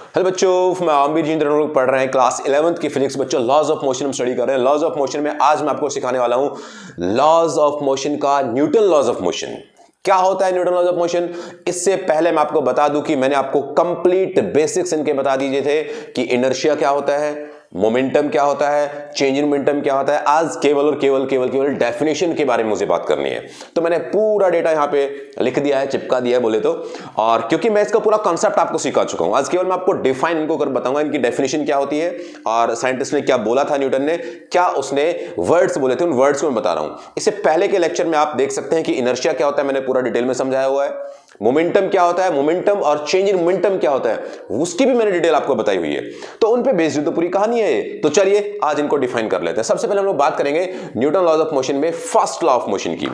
Hello बच्चों, मैं आमिर जी। हम लोग पढ़ रहे हैं क्लास 11th की फिजिक्स। बच्चों, लॉज ऑफ मोशन हम स्टडी कर रहे हैं। लॉज ऑफ मोशन में आज मैं आपको सिखाने वाला हूं लॉज ऑफ मोशन का न्यूटन लॉज ऑफ मोशन। क्या होता है न्यूटन लॉज ऑफ मोशन? इससे पहले मैं आपको बता दूं कि मैंने आपको कंप्लीट बेसिक्स इनके बता दिए थे कि इनर्शिया क्या होता है, मोमेंटम क्या होता है, चेंज इन मोमेंटम क्या होता है। आज केवल और केवल केवल केवल डेफिनेशन के बारे में मुझे बात करनी है। तो मैंने पूरा डेटा यहां पे लिख दिया है, चिपका दिया है बोले तो। और क्योंकि मैं इसका पूरा कॉन्सेप्ट आपको सिखा चुका हूं, आज केवल मैं आपको डिफाइन इनको कर बताऊंगा, इनकी डेफिनेशन क्या होती है और साइंटिस्ट ने क्या बोला था, न्यूटन ने क्या उसने वर्ड्स बोले थे, उन वर्ड्स को मैं बता रहा हूं। इससे पहले के लेक्चर में आप देख सकते हैं कि इनर्शिया क्या होता है, मैंने पूरा डिटेल में समझाया हुआ है। मोमेंटम क्या होता है, मोमेंटम और चेंज इन मोमेंटम क्या होता है, उसकी भी मैंने डिटेल आपको बताई हुई है। तो उन पे बेस्ड तो पूरी कहानी है ये। तो चलिए आज इनको डिफाइन कर लेते हैं। सबसे पहले हम लोग बात करेंगे न्यूटन लॉज ऑफ मोशन में फर्स्ट लॉ ऑफ मोशन की।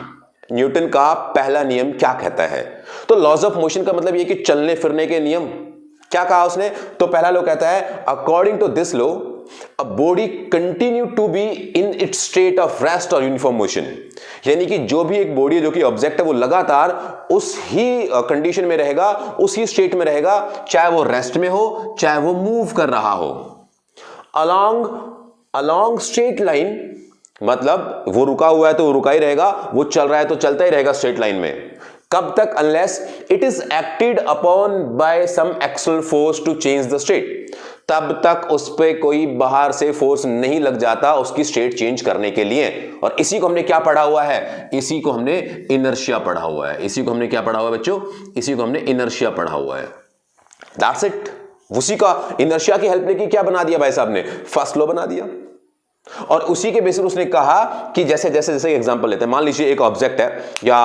न्यूटन का पहला नियम क्या कहता है? तो लॉज ऑफ मोशन का मतलब ये कि चलने फिरने के नियम। क्या कहा उसने? तो पहला लॉ कहता है according to this law a body continue to be in its state of rest और यूनिफॉर्म मोशन। यानी कि जो भी एक बॉडी है, जो कि ऑब्जेक्ट है, वो लगातार उस ही कंडीशन में रहेगा, उसी स्टेट में रहेगा, चाहे वो रेस्ट में हो चाहे वो मूव कर रहा हो। अलोंग स्ट्रेट लाइन, मतलब वो रुका हुआ है तो वो रुका ही रहेगा, वो चल रहा है तो चलता ही रहेगा स्ट्रेट लाइन में। कब तक? Unless it is acted upon by some external force to change the state. तब तक उस पे कोई बाहर से फोर्स नहीं लग जाता उसकी स्टेट चेंज करने के लिए। और इसी को हमने क्या पढ़ा हुआ है? इसी को हमने इनर्शिया पढ़ा हुआ है। इसी को हमने क्या पढ़ा हुआ है बच्चों? इसी को हमने इनर्शिया पढ़ा हुआ है। That's it. उसी का इनर्शिया की हेल्प लेके क्या बना दिया भाई साहब ने? फर्स्ट लॉ बना दिया। और उसी के बेसिस उसने कहा कि जैसे जैसे जैसे एग्जांपल लेते हैं, मान लीजिए एक ऑब्जेक्ट है या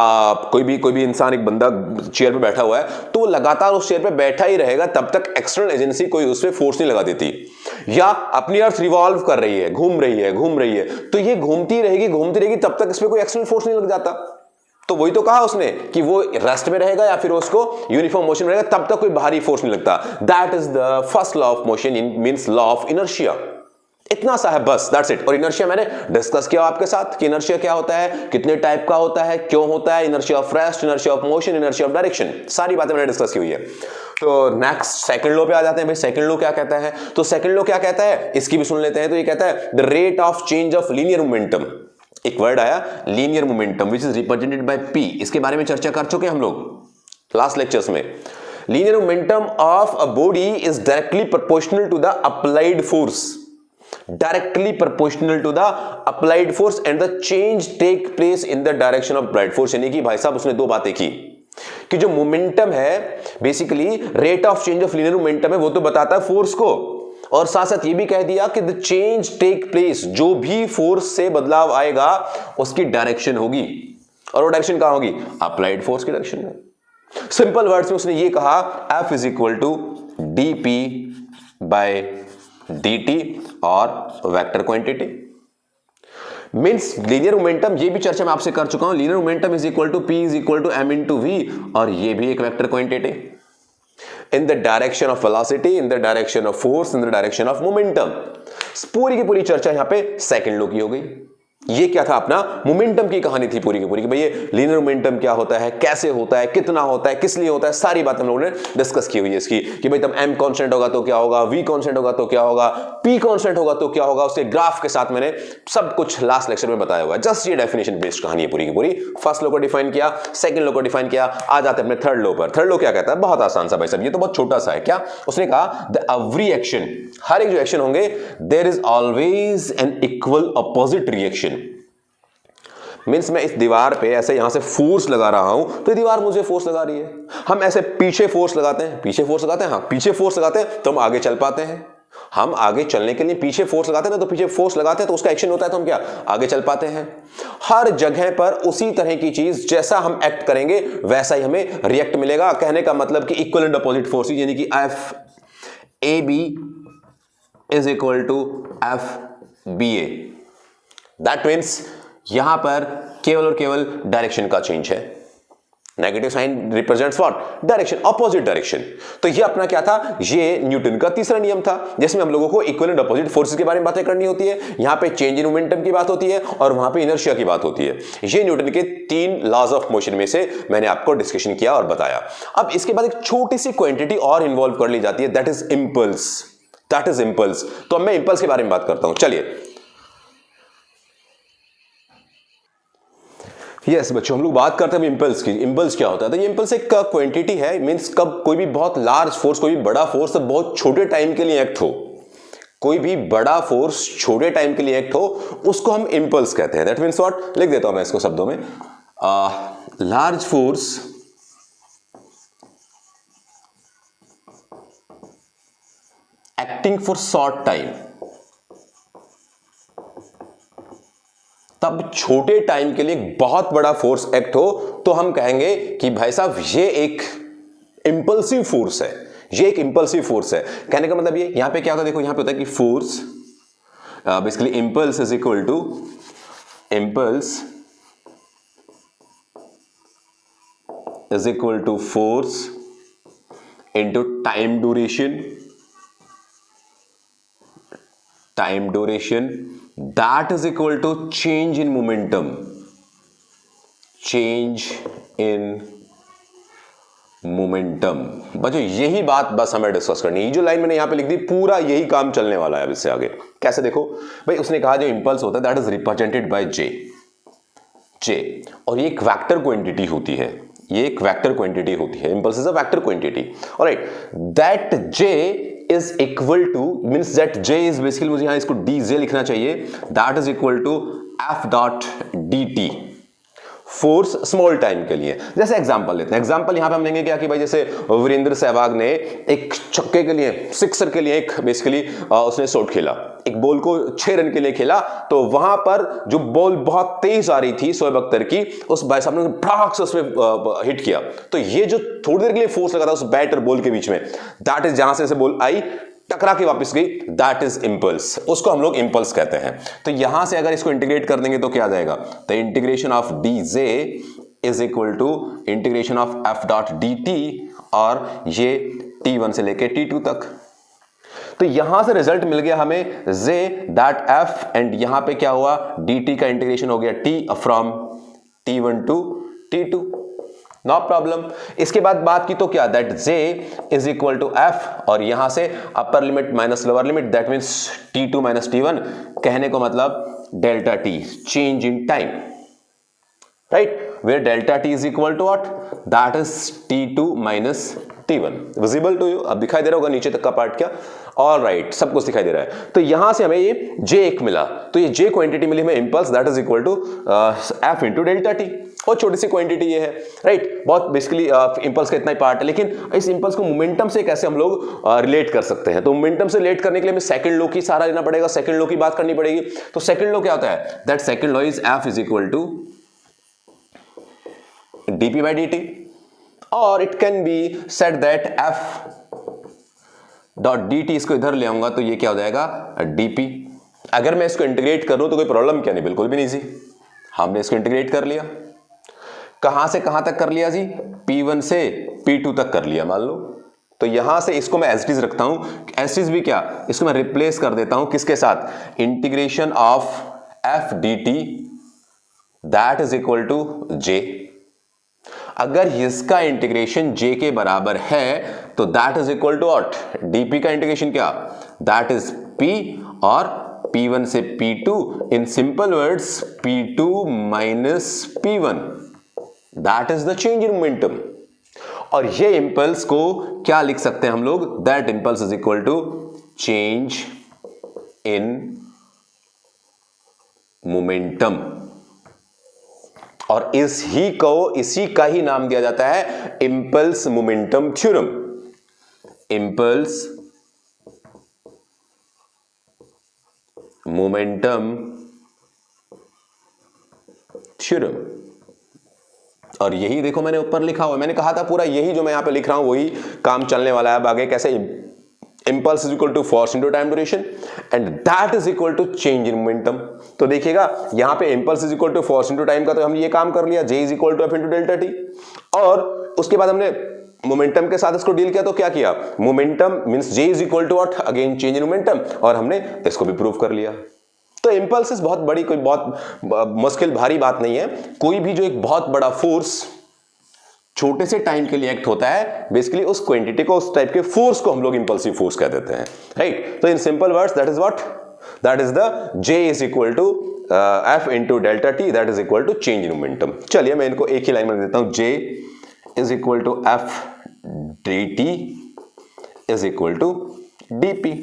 कोई भी इंसान, एक बंदा चेयर पे बैठा हुआ है, तो वो लगातार उस चेयर पे बैठा ही रहेगा तब तक एक्सटर्नल एजेंसी कोई उस पर फोर्स नहीं लगा देती। या अपनी अर्थ रिवॉल्व कर रही है, घूम रही है, तो ये घूमती रहेगी तब तक इस पर कोई एक्सटर्नल फोर्स नहीं लग जाता। तो वही तो कहा उसने कि वो रेस्ट में रहेगा या फिर उसको यूनिफॉर्म मोशन में रहेगा, तब तक कोई बाहरी फोर्स नहीं लगता। That is the first law of motion, in means law of inertia. इतना सा है बस, दैट्स इट। और इनर्शिया मैंने डिस्कस किया आपके साथ कि इनर्शिया क्या होता है, कितने टाइप का होता है, क्यों होता है, inertia of rest, inertia of motion, inertia of direction, सारी बातें मैंने डिस्कस की हुई है। तो नेक्स्ट सेकंड लॉ पे आ जाते हैं। भाई सेकंड लॉ क्या कहता है? तो सेकंड लॉ क्या कहता है इसकी भी सुन लेते हैं। तो ये कहता है the rate of change of linear momentum. एक वर्ड आया linear momentum which is represented by P. इसके बारे में चर्चा कर चुके हैं हम लोग लास्ट लेक्चर्स में। Linear momentum of a body is directly proportional to the applied force. Directly proportional to the applied force and the change take place in the direction of applied force। यानी कि भाई साहब उसने दो बातें की कि जो मोमेंटम है, basically rate of change of linear momentum है, वो तो बताता है फोर्स को, और साथ साथ ये भी कह दिया कि द चेंज टेक प्लेस, जो भी फोर्स से बदलाव आएगा उसकी डायरेक्शन होगी, और वो डायरेक्शन कहां होगी? अप्लाइड फोर्स की डायरेक्शन में। सिंपल वर्ड्स में उसने ये कहा F is equal to dp by dt और vector quantity. Means linear momentum, ये भी चर्चा मैं आपसे कर चुका हूं, linear momentum is equal to p is equal to m into v, और ये भी एक vector quantity in the direction of velocity, in the direction of force, in the direction of momentum. पूरी की पूरी चर्चा यहां पे सेकंड लॉ की हो गई। ये क्या था? अपना मोमेंटम की कहानी थी पूरी की पूरी, कि भाई ये लीनियर मोमेंटम क्या होता है, कैसे होता है, कितना होता है, किस लिए होता है, सारी बात हम लोगों ने डिस्कस की हुई है इसकी। कि भाई तब m कांस्टेंट होगा तो क्या होगा, v कांस्टेंट होगा तो क्या होगा, p कांस्टेंट होगा तो क्या होगा, उसके ग्राफ के साथ मैंने सब कुछ लास्ट लेक्चर में बताया हुआ है। जस्ट ये डेफिनेशन बेस्ड कहानी है पूरी की पूरी। फर्स्ट लॉ को डिफाइन किया, सेकंड लॉ को डिफाइन किया, आ जाते हैं अपने थर्ड लॉ पर। थर्ड लॉ क्या कहता है? बहुत आसान सा भाई साहब, ये तो बहुत छोटा सा है। क्या उसने कहा? द एवरी एक्शन, हर एक जो एक्शन होंगे, there is always an equal opposite reaction. Means मैं इस दीवार पे ऐसे यहां से फोर्स लगा रहा हूं तो दीवार मुझे फोर्स लगा रही है। हम ऐसे पीछे फोर्स लगाते हैं, पीछे फोर्स लगाते हैं, हाँ पीछे फोर्स लगाते हैं तो हम आगे चल पाते हैं। हम आगे चलने के लिए पीछे फोर्स लगाते हैं ना, तो पीछे फोर्स लगाते हैं तो उसका एक्शन होता है तो हम क्या आगे चल पाते हैं। हर जगह पर उसी तरह की चीज, जैसा हम एक्ट करेंगे वैसा ही हमें रिएक्ट मिलेगा। कहने का मतलब कि इक्वल एंड अपोजिट फोर्सेस, यानी कि F A B is equal to F B A. That means यहां पर केवल और केवल डायरेक्शन का चेंज है, negative sign represents what, direction, opposite direction. तो ये अपना क्या था, ये न्यूटन का तीसरा नियम था, जिसमें हम लोगों को इक्विवेलेंट अपोजिट फोर्सेस के बारे में बातें करनी होती है। यहां पे चेंज इन मोमेंटम की बात होती है और वहां पे इनर्शिया की बात होती है। ये न्यूटन के 3 लॉज ऑफ मोशन में से मैंने आपको डिस्कशन किया और बताया। अब इसके बाद एक छोटी सी क्वांटिटी और इन्वॉल्व कर ली जाती है, that is impulse, that is impulse. तो अब मैं इंपल्स के बारे में बात करता हूं। चलिए यस बच्चों, हम लोग बात करते हैं इंपल्स की। इंपल्स क्या होता है? तो ये इंपल्स एक क्वांटिटी है, मींस कब कोई भी बहुत लार्ज फोर्स, कोई भी बड़ा फोर्स बहुत छोटे टाइम के लिए एक्ट हो, कोई भी बड़ा फोर्स छोटे टाइम के लिए एक्ट हो, उसको हम इंपल्स कहते हैं। दैट मींस व्हाट, लिख देता हूं मैं इसको शब्दों में, large force acting for short time, तब छोटे टाइम के लिए बहुत बड़ा फोर्स एक्ट हो तो हम कहेंगे कि भाई साहब ये एक इंपल्सिव फोर्स है, ये एक इंपल्सिव फोर्स है। कहने का मतलब ये, यहां पे क्या होता है, देखो यहां पे होता है कि force basically impulse is equal to force into time duration that is equal to change in momentum, बच्चों यही बात बस हमें डिस्कस करनी है। ये जो लाइन मैंने यहां पे लिख दी, पूरा यही काम चलने वाला है अब इससे आगे। कैसे? देखो भाई, उसने कहा जो इंपल्स होता है that is represented by J, और ये एक वेक्टर क्वांटिटी होती है, ये एक वेक्टर क्वांटिटी होती है। Impulse is a vector quantity, alright. That J is equal to, means that J is basically, मुझे यहां इसको dj लिखना चाहिए, that is equal to F dot dt, force small time के लिए। जैसे एग्जांपल लेते हैं, एग्जांपल यहां पे हम लेंगे क्या कि भाई जैसे वीरेंद्र सहवाग ने एक छक्के के लिए, सिक्सर के लिए एक बेसिकली उसने शॉट खेला, एक बॉल को 6 रन के लिए खेला, तो वहां पर जो बॉल बहुत तेज आ रही थी शोएब अख्तर की, उस भाई साहब ने भड़ाक से उसमें हिट किया, तो ये जो थोड़ी देर के लिए फोर्स लगा था उस बैट और बॉल के बीच में, दैट इज जहां से बॉल आई टकरा के वापस गई, दैट इज इंपल्स, उसको हम लोग इंपल्स कहते हैं। तो यहां से अगर इसको इंटीग्रेट कर देंगे तो क्या आ जाएगा, the integration of dj is equal to integration of f dot dt, और ये t1 से लेके t2 तक। तो यहां से रिजल्ट मिल गया हमें j दैट f, एंड यहां पे क्या हुआ, dt का इंटीग्रेशन हो गया t from t1 to t2, no problem. इसके बाद बात की तो क्या, that j is equal to f, और यहां से upper limit minus lower limit, that means t2 minus t1, कहने को मतलब delta t, change in time, right, where delta t is equal to what, that is t2 minus t1। Visible to you? अब दिखाई दे रहा होगा नीचे तक का पार्ट क्या, ऑल राइट, सब कुछ दिखाई दे रहा है। तो यहां से हमें ये j एक मिला, तो ये j क्वांटिटी मिली हमें impulse, that is equal to f into delta t। बहुत छोटी सी क्वांटिटी ये है, राइट, बहुत बेसिकली इंपल्स का इतना ही पार्ट है। लेकिन इस इंपल्स को मोमेंटम से कैसे हम लोग रिलेट कर सकते हैं, तो मोमेंटम से रिलेट करने के लिए हमें सेकंड लॉ की सहारा लेना पड़ेगा, सेकंड लॉ की बात करनी पड़ेगी। तो सेकंड लॉ क्या होता है, that second law is f is equal to dp by dt, और it can be said that f dot dt, इसको इधर ले आऊंगा तो ये क्या हो जाएगा, dp। अगर मैं इसको इंटीग्रेट करूं तो कोई प्रॉब्लम क्या नहीं, बिल्कुल भी नहीं जी। हमने इसको इंटीग्रेट कर लिया, कहां से कहां तक कर लिया जी, P1 से P2 तक कर लिया मान लो। तो यहां से इसको मैं एज इट इज रखता हूं, एज इट इज भी क्या, इसको मैं रिप्लेस कर देता हूं किसके साथ, integration of f dt that is equal to j। अगर इसका इंटीग्रेशन j के बराबर है तो that is equal to what, dp का इंटीग्रेशन क्या, दैट इज p, और P1 से P2, in simple words P2 minus P1, that is the change in momentum. और ये इंपल्स को क्या लिख सकते हैं हम लोग, that impulse is equal to change in momentum, और इसी का ही नाम दिया जाता है impulse momentum theorem. Impulse momentum theorem, और यही देखो मैंने ऊपर लिखा हुआ है, मैंने कहा था पूरा यही जो मैं यहां पे लिख रहा हूं वही काम चलने वाला है अब आगे। कैसे, impulse is equal to force into time duration, and that is equal to change in momentum. तो देखिएगा यहां पे impulse is equal to force into time का तो हमने ये काम कर लिया, J is equal to F into delta T. और उसके बाद हमने मोमेंटम के साथ इसको डील किया तो क्या किया, momentum means J is equal to what, again change in momentum, और हमने इसको भी प्रूव कर लिया। तो इंपल्स बहुत बड़ी, कोई बहुत मुश्किल भारी बात नहीं है। कोई भी जो एक बहुत बड़ा फोर्स छोटे से टाइम के लिए एक्ट होता है, बेसिकली उस क्वांटिटी को, उस टाइप के फोर्स को हम लोग इंपल्सिव फोर्स कह देते हैं, राइट। तो in simple words that is what, that is the J is equal to F into delta T, that is equal to change in momentum. चलिए मैं इनको एक ही लाइन में देता हूं, J is equal to F D T is equal to D P.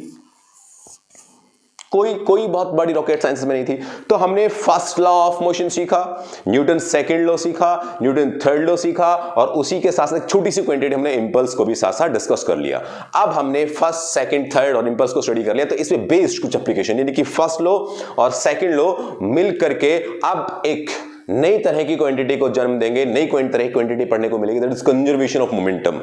कोई बहुत बड़ी रॉकेट साइंस में नहीं थी। तो हमने फर्स्ट लॉ ऑफ मोशन सीखा, न्यूटन सेकंड लॉ सीखा, न्यूटन थर्ड लॉ सीखा, और उसी के साथ साथ छोटी सी क्वांटिटी हमने इंपल्स को भी साथ साथ डिस्कस कर लिया। अब हमने फर्स्ट सेकंड थर्ड और इंपल्स को स्टडी कर लिया, तो इसमें बेस्ड कुछ एप्लीकेशन, यानी कि फर्स्ट लॉ और सेकंड लॉ मिल करके अब एक नई तरह की क्वांटिटी को जन्म देंगे, नई तरह की क्वांटिटी पढ़ने को मिलेगी, that is conservation of momentum.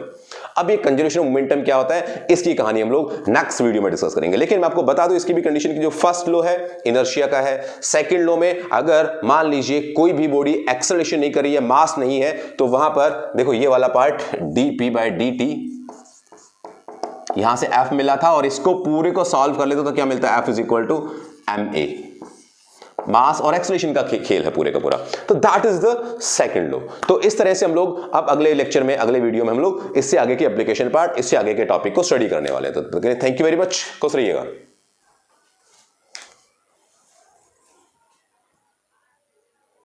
अब ये कंजर्वेशन ऑफ मोमेंटम क्या होता है, इसकी कहानी हम लोग नेक्स्ट वीडियो में डिस्कस करेंगे। लेकिन मैं आपको बता दूं इसकी भी कंडीशन की, जो फर्स्ट लॉ है इनर्शिया का है, सेकंड लॉ में अगर मान लीजिए कोई भी बॉडी एक्सेलरेशन नहीं कर रही है, मास नहीं है, तो वहां पर देखो ये वाला पार्ट dp बाय dt, यहां से f मिला था, और इसको पूरे को सॉल्व कर लेते तो क्या मिलता है, f is equal to ma, mass और एक्सेलरेशन का खेल है पूरे का पूरा। तो that is the second law. तो इस तरह से हम लोग अब अगले लेक्चर में, अगले वीडियो में हम लोग इससे आगे की एप्लीकेशन पार्ट, इससे आगे के टॉपिक को स्टडी करने वाले हैं। तो थैंक यू वेरी मच, खुश रहिएगा।